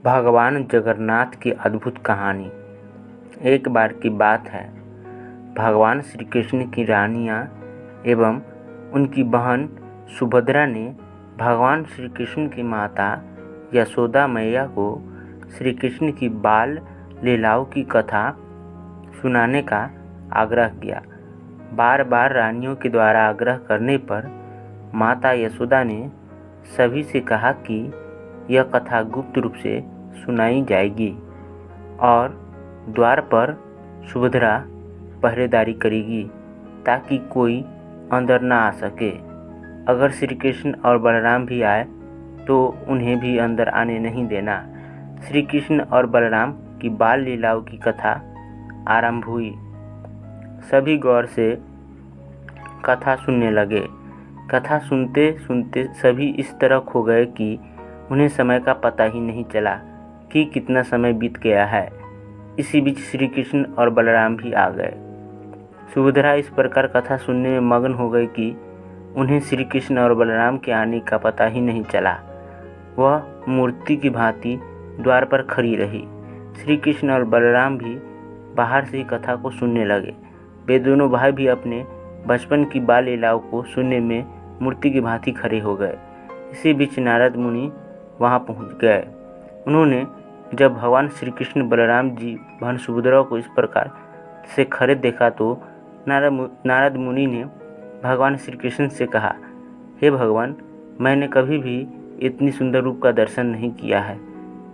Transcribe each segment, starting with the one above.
भगवान जगन्नाथ की अद्भुत कहानी। एक बार की बात है, भगवान श्री कृष्ण की रानियां एवं उनकी बहन सुभद्रा ने भगवान श्री कृष्ण की माता यशोदा मैया को श्री कृष्ण की बाल लीलाओं की कथा सुनाने का आग्रह किया। बार बार रानियों के द्वारा आग्रह करने पर माता यशोदा ने सभी से कहा कि यह कथा गुप्त रूप से सुनाई जाएगी और द्वार पर सुभद्रा पहरेदारी करेगी ताकि कोई अंदर ना आ सके। अगर श्री कृष्ण और बलराम भी आए तो उन्हें भी अंदर आने नहीं देना। श्री कृष्ण और बलराम की बाल लीलाओं की कथा आरंभ हुई। सभी गौर से कथा सुनने लगे। कथा सुनते सुनते सभी इस तरह खो गए कि उन्हें समय का पता ही नहीं चला कि कितना समय बीत गया है। इसी बीच श्री कृष्ण और बलराम भी आ गए। सुभद्रा इस प्रकार कथा सुनने में मग्न हो गई कि उन्हें श्री कृष्ण और बलराम के आने का पता ही नहीं चला। वह मूर्ति की भांति द्वार पर खड़ी रही। श्री कृष्ण और बलराम भी बाहर से ही कथा को सुनने लगे। वे दोनों भाई भी अपने बचपन की बाल लीलाओं को सुनने में मूर्ति की भांति खड़े हो गए। इसी बीच नारद मुनि वहां पहुंच गए। उन्होंने जब भगवान श्री कृष्ण बलराम जी बहन सुभद्रा को इस प्रकार से खड़े देखा तो नारद मुनि ने भगवान श्री कृष्ण से कहा, हे भगवान, मैंने कभी भी इतनी सुंदर रूप का दर्शन नहीं किया है।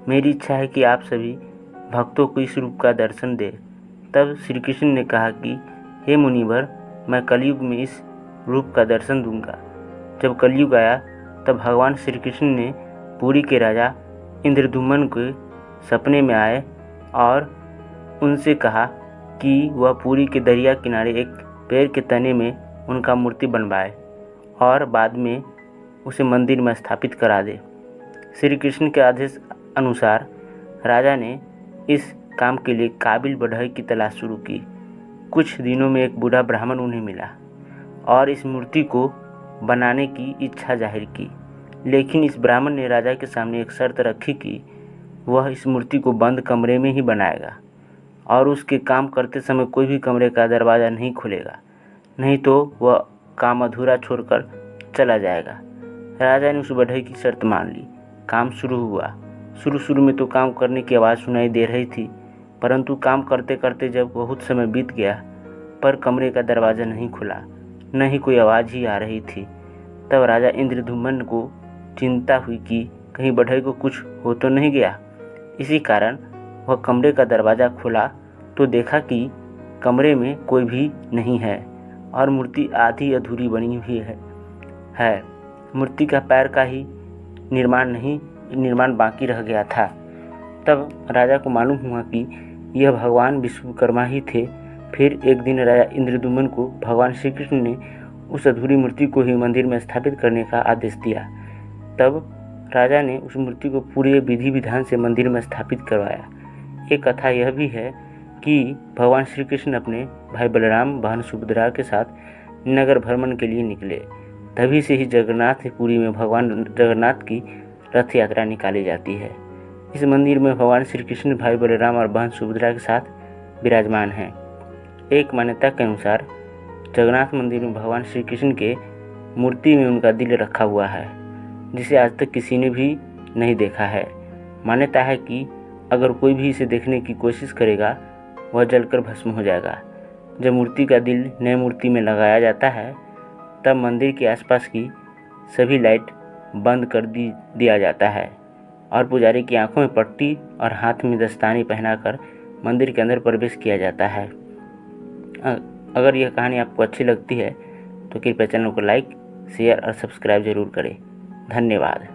मेरी इच्छा है कि आप सभी भक्तों को इस रूप का दर्शन दें। तब श्री कृष्ण ने कहा कि हे मुनिवर, मैं कलयुग में इस रूप का दर्शन दूंगा। जब कलयुग आया तब भगवान श्री कृष्ण ने पुरी के राजा इंद्रद्युम्न के सपने में आए और उनसे कहा कि वह पुरी के दरिया किनारे एक पेड़ के तने में उनका मूर्ति बनवाए और बाद में उसे मंदिर में स्थापित करा दे। श्री कृष्ण के आदेश अनुसार राजा ने इस काम के लिए काबिल बढ़ई की तलाश शुरू की। कुछ दिनों में एक बूढ़ा ब्राह्मण उन्हें मिला और इस मूर्ति को बनाने की इच्छा जाहिर की। लेकिन इस ब्राह्मण ने राजा के सामने एक शर्त रखी कि वह इस मूर्ति को बंद कमरे में ही बनाएगा और उसके काम करते समय कोई भी कमरे का दरवाज़ा नहीं खुलेगा, नहीं तो वह काम अधूरा छोड़कर चला जाएगा। राजा ने उस बढ़ई की शर्त मान ली। काम शुरू हुआ। शुरू में तो काम करने की आवाज़ सुनाई दे रही थी, परंतु काम करते करते जब बहुत समय बीत गया पर कमरे का दरवाज़ा नहीं खुला, न ही कोई आवाज़ ही आ रही थी। तब राजा इंद्रद्युम्न को चिंता हुई कि कहीं बढ़ई को कुछ हो तो नहीं गया। इसी कारण वह कमरे का दरवाज़ा खोला तो देखा कि कमरे में कोई भी नहीं है और मूर्ति आधी अधूरी बनी हुई है। मूर्ति का पैर का ही निर्माण बाकी रह गया था। तब राजा को मालूम हुआ कि यह भगवान विश्वकर्मा ही थे। फिर एक दिन राजा इंद्रद्युम्न को भगवान श्री कृष्ण ने उस अधूरी मूर्ति को ही मंदिर में स्थापित करने का आदेश दिया। तब राजा ने उस मूर्ति को पूरे विधि विधान से मंदिर में स्थापित करवाया। एक कथा यह भी है कि भगवान श्री कृष्ण अपने भाई बलराम बहन सुभद्रा के साथ नगर भ्रमण के लिए निकले। तभी से ही जगन्नाथपुरी में भगवान जगन्नाथ की रथ यात्रा निकाली जाती है। इस मंदिर में भगवान श्री कृष्ण भाई बलराम और बहन सुभद्रा के साथ विराजमान हैं। एक मान्यता के अनुसार जगन्नाथ मंदिर में भगवान श्री कृष्ण के मूर्ति में उनका दिल रखा हुआ है, जिसे आज तक किसी ने भी नहीं देखा है। मान्यता है कि अगर कोई भी इसे देखने की कोशिश करेगा वह जलकर भस्म हो जाएगा। जब मूर्ति का दिल नई मूर्ति में लगाया जाता है तब मंदिर के आसपास की सभी लाइट बंद कर दिया जाता है और पुजारी की आंखों में पट्टी और हाथ में दस्ताने पहनाकर मंदिर के अंदर प्रवेश किया जाता है। अगर यह कहानी आपको अच्छी लगती है तो कृपया चैनल को लाइक, शेयर और सब्सक्राइब जरूर करें। धन्यवाद।